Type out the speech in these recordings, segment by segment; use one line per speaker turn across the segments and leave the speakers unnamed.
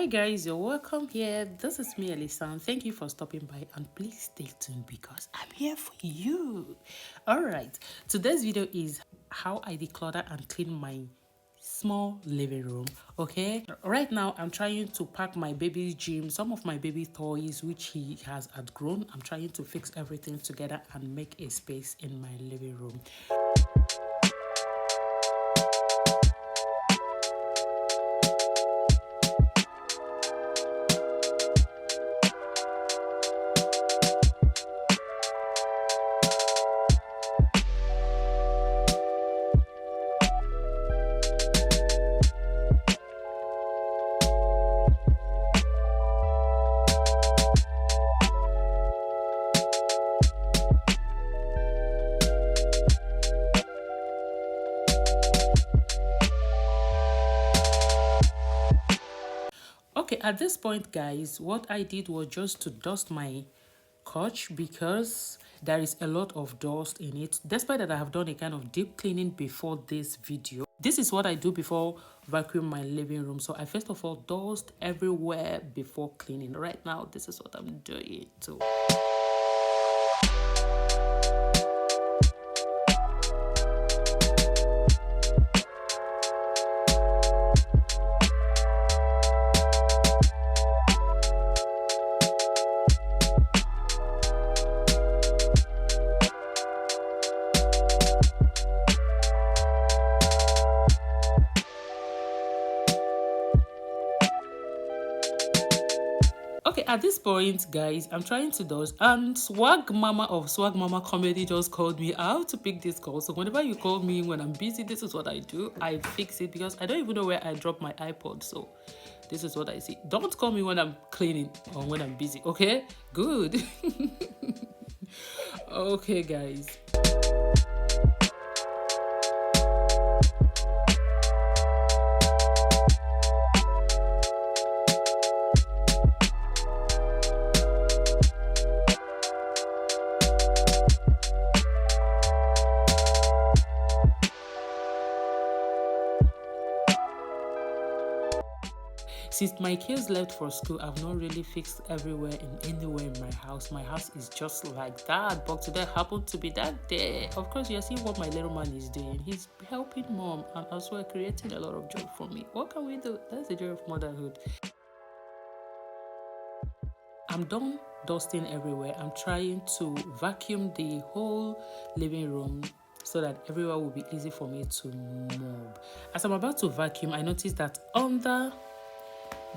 guys, you're welcome here. This is me, Elisa, and thank you for stopping by, and please stay tuned because I'm here for you. All right, today's video is how I declutter and clean my small living room. Okay, right now I'm trying to pack my baby's gym, some of my baby toys which he has outgrown. I'm trying to fix everything together and make a space in my living room. Okay, at this point, guys, what I did was just to dust my couch because there is a lot of dust in it. Despite that I have done a kind of deep cleaning before this video. This is what I do before vacuum my living room. So I first of all dust everywhere before cleaning. Right now, this is what I'm doing too. Okay, at this point, guys, I'm trying to dodge, and Swag Mama of Swag Mama Comedy just called me out to pick this call. So whenever you call me when I'm busy, this is what I do. I fix it because I don't even know where I dropped my iPod. So this is what I see. Don't call me when I'm cleaning or when I'm busy. Okay, good. Okay, guys. Since my kids left for school, I've not really fixed everywhere and anywhere in my house. My house is just like that, but today happened to be that day. Of course, you're seeing what my little man is doing. He's helping mom and as well creating a lot of joy for me. What can we do? That's the joy of motherhood. I'm done dusting everywhere. I'm trying to vacuum the whole living room so that everywhere will be easy for me to move. As I'm about to vacuum, I noticed that under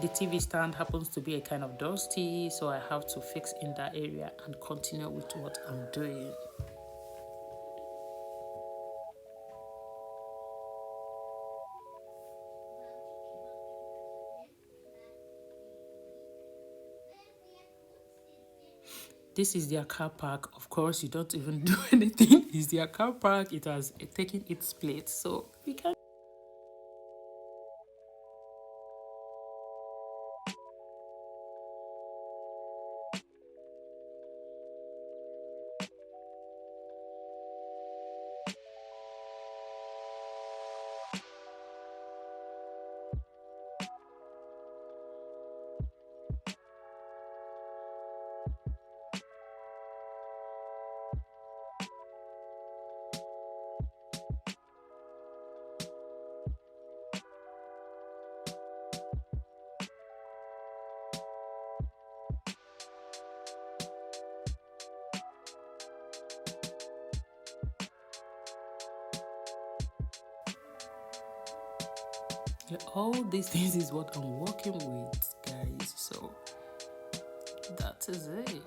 the TV stand happens to be a kind of dusty, so I have to fix in that area and continue with what I'm doing. This is their car park. Of course, you don't even do anything. It's their car park. It has taken its place, so we can. Yeah, all these things is what I'm working with, guys. So that is it.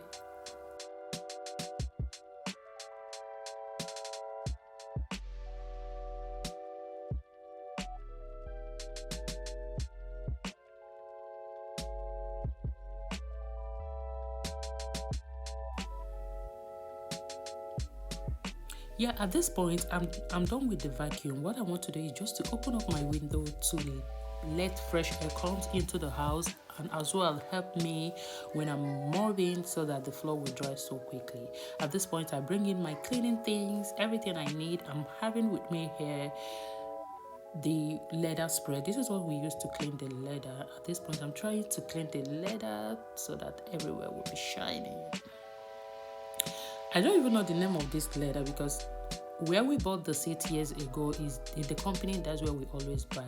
Yeah, at this point, I'm done with the vacuum. What I want to do is just to open up my window to let fresh air come into the house and as well help me when I'm moving so that the floor will dry so quickly. At this point, I bring in my cleaning things, everything I need. I'm having with me here the leather spread. This is what we use to clean the leather. At this point, I'm trying to clean the leather so that everywhere will be shiny. I don't even know the name of this leather because where we bought the seat years ago is in the company. That's where we always buy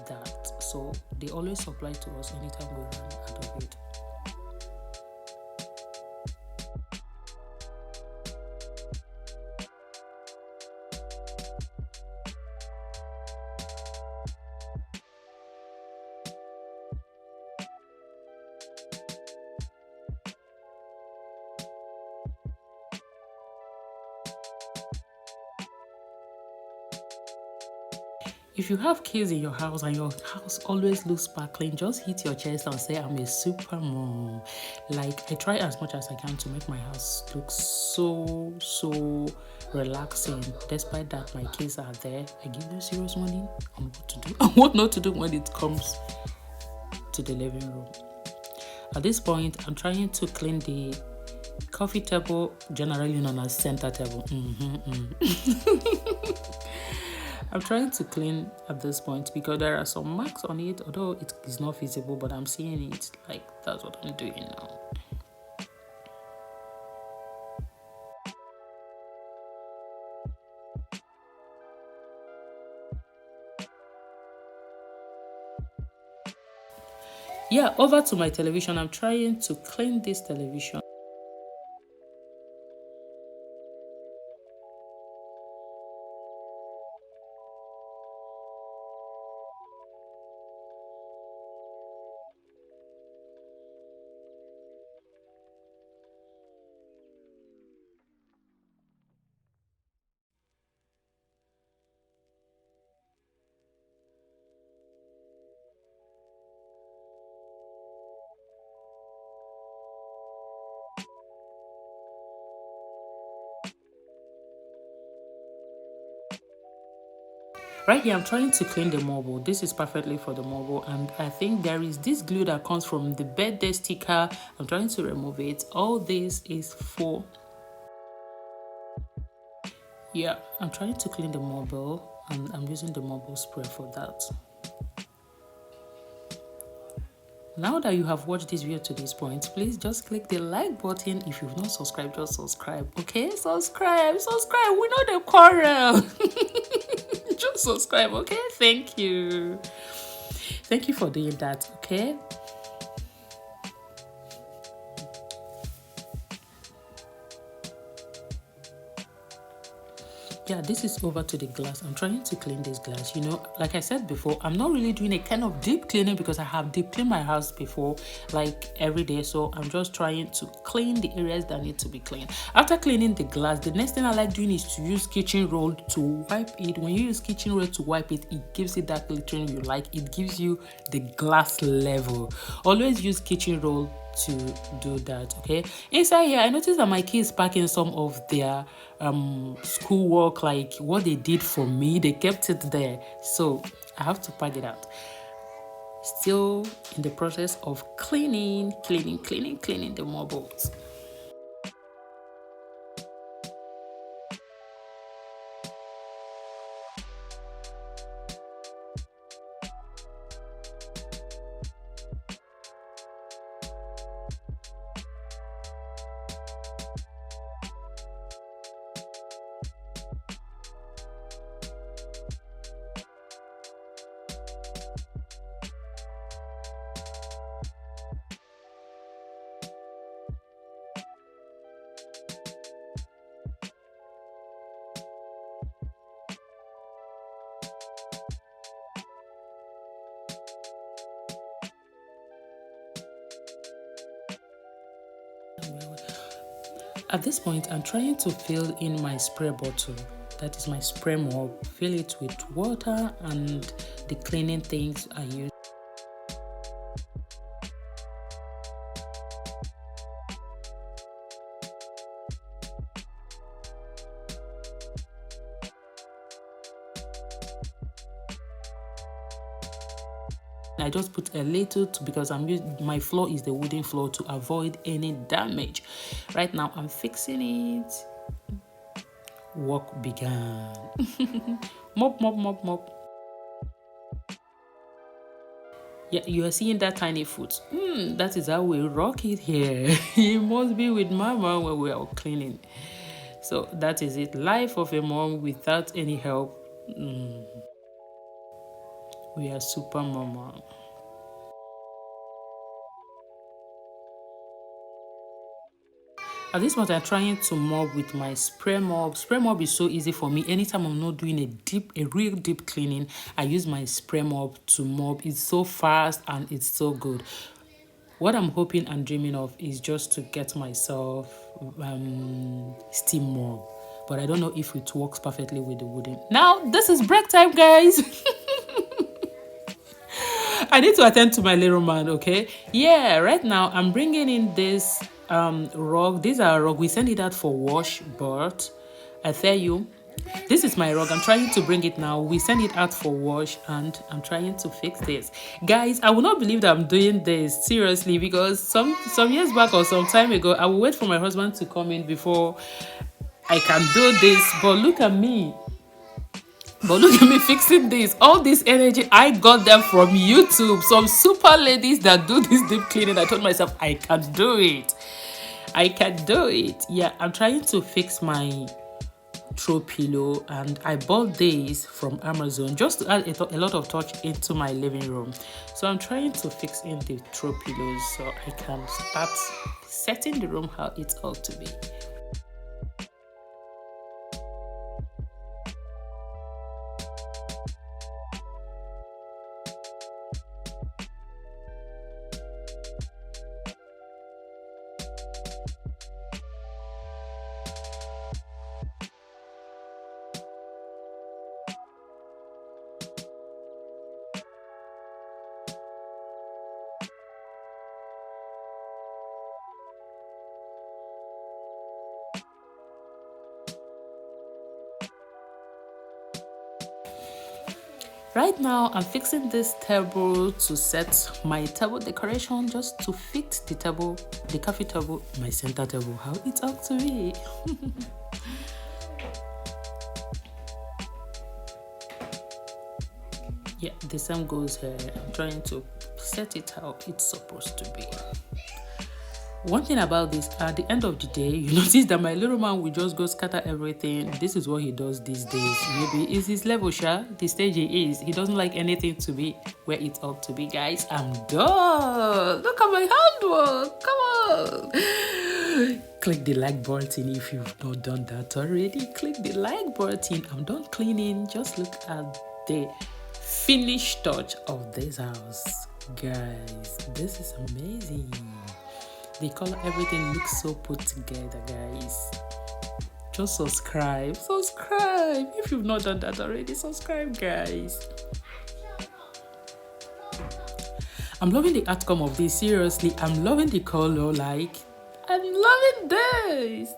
that. So they always supply to us anytime we run out of it. If you have kids in your house and your house always looks sparkling, just hit your chest and say, I'm a super mom. Like, I try as much as I can to make my house look so relaxing. Despite that, my kids are there. I give them serious warning on what to do and what not to do when it comes to the living room. At this point, I'm trying to clean the coffee table, generally known as center table. I'm trying to clean at this point because there are some marks on it, although it is not visible, but I'm seeing it. Like, that's what I'm doing now. Yeah, over to my television. I'm trying to clean this television. Right here, I'm trying to clean the marble. This is perfectly for the marble, and I think there is this glue that comes from the birthday sticker. I'm trying to remove it. All this is for... Yeah, I'm trying to clean the marble, and I'm using the marble spray for that. Now that you have watched this video to this point, please just click the like button. If you've not subscribed, just subscribe. Okay, subscribe. We know the quarrel. Just subscribe. Okay, thank you for doing that. Okay. Yeah, this is over to the glass. I'm trying to clean this glass. You know, like I said before, I'm not really doing a kind of deep cleaning because I have deep cleaned my house before, like every day. So I'm just trying to clean the areas that need to be cleaned. After cleaning the glass, the next thing I like doing is to use kitchen roll to wipe it. When you use kitchen roll to wipe it, it gives it that glittering you like. It gives you the glass level. Always use kitchen roll to do that. Okay, inside here I noticed that my kids packing some of their schoolwork, like what they did for me. They kept it there, so I have to pack it out. Still in the process of cleaning the marbles. At this point, I'm trying to fill in my spray bottle. That is my spray mop. Fill it with water and the cleaning things I use. I just put a little because I'm using, my floor is the wooden floor, to avoid any damage. Right now I'm fixing it. Work began. Mop. Yeah, you are seeing that tiny foot. That is how we rock it here. You must be with mama when we are cleaning. So that is it. Life of a mom without any help. We are super mama. At this point, I'm trying to mop with my spray mop. Spray mop is so easy for me. Anytime I'm not doing a real deep cleaning, I use my spray mop to mop. It's so fast and it's so good. What I'm hoping and dreaming of is just to get myself steam mop. But I don't know if it works perfectly with the wooden. Now, this is break time, guys. I need to attend to my little man, okay? Yeah, right now I'm bringing in this rug. These are rug. We send it out for wash, but I tell you, this is my rug. I'm trying to bring it now. We send it out for wash and I'm trying to fix this. Guys, I will not believe that I'm doing this seriously, because some years back or some time ago, I will wait for my husband to come in before I can do this. But look at me. But look at me fixing this. All this energy, I got them from YouTube. Some super ladies that do this deep cleaning. I told myself, I can do it. I can do it. Yeah, I'm trying to fix my throw pillow, and I bought these from Amazon just to add a lot of touch into my living room. So I'm trying to fix in the throw pillows so I can start setting the room how it ought to be. Right now, I'm fixing this table to set my table decoration, just to fit the table, the coffee table, my center table, how it ought to be. Yeah, the same goes here. I'm trying to set it how it's supposed to be. One thing about this, at the end of the day, you notice that my little man will just go scatter everything. This is what he does these days. Maybe it's his level, the stage he is. He doesn't like anything to be where it ought to be. Guys, I'm done. Look at my handwork. Come on. Click the like button if you've not done that already. Click the like button. I'm done cleaning. Just look at the finished touch of this house. Guys, this is amazing. The color, everything looks so put together, guys. Just subscribe. If you've not done that already, subscribe, guys. I'm loving the outcome of this. Seriously, I'm loving the color. Like, I'm loving this.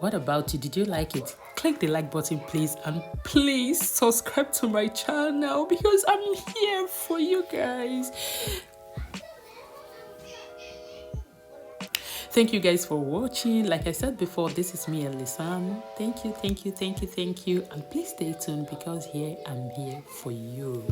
What about you? Did you like it? Click the like button, please, and please subscribe to my channel, because I'm here for you guys. Thank you guys for watching. Like I said before, this is me, Elisan. Thank you. And please stay tuned, because here I'm here for you.